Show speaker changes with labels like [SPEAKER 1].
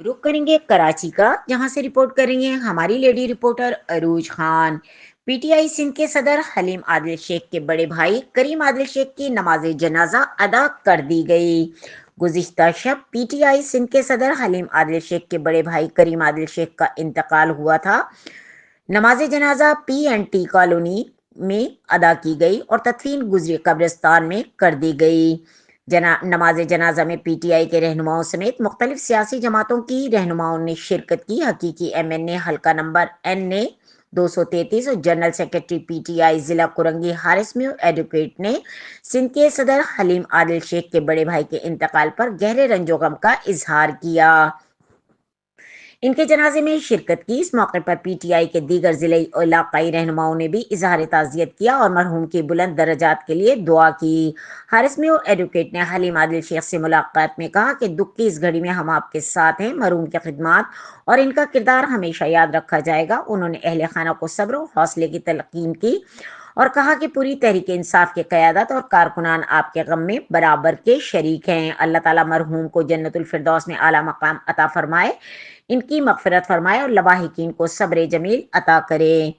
[SPEAKER 1] रुक करेंगे कराची का, जहां से रिपोर्ट करेंगे हमारी लेडी रिपोर्टर अरूज खान। पीटीआई सिंध के सदर हलीम आदिल शेख के बड़े भाई करीम आदिल शेख की नमाज जनाजा अदा कर दी गई। गुज़िश्ता शब पीटीआई सिंध के सदर हलीम आदिल शेख के बड़े भाई करीम आदिल शेख का इंतकाल हुआ था। नमाज जनाजा पीएनटी कॉलोनी में अदा की गई और तदफीन गुजरी कब्रिस्तान में कर दी गई। नमाज जनाजा में पीटीआई के रहनुमाओं समेत मुख्तलिफ सियासी जमातों की रहनुमाओं ने शिरकत की। हकीकी एमएनए हल्का नंबर एन ए 233 और जनरल सेक्रेटरी पीटीआई जिला कुरंगी हारिस म्यू एडवोकेट ने सिंध के सदर हलीम आदिल शेख के बड़े भाई के इंतकाल पर गहरे रंजो गम का इजहार किया। इनके जनाजे में शिरकत की। इस मौके पर पीटीआई के दीगर जिले और इलाकाई रहनुमाओं ने भी इजहार ताज़ियत किया और मरहूम की बुलंद दर्जात के लिए दुआ की। हारिस में एडवोकेट ने हलीम आदिल शेख से मुलाकात में कहा कि दुख की इस घड़ी में हम आपके साथ हैं। मरहूम की खिदमत और इनका किरदार हमेशा याद रखा जाएगा। उन्होंने अहले खाना को सब्र और हौसले की तलकीन की और कहा कि पूरी तहरीक इंसाफ की क़यादत और कारकुनान आपके गम में बराबर के शरीक हैं। अल्लाह ताला मरहूम को जन्नतुल फिरदौस में आला मकाम अता फरमाए, इनकी मगफिरत फरमाए और लवाहिकीन को सब्र जमील अता करे।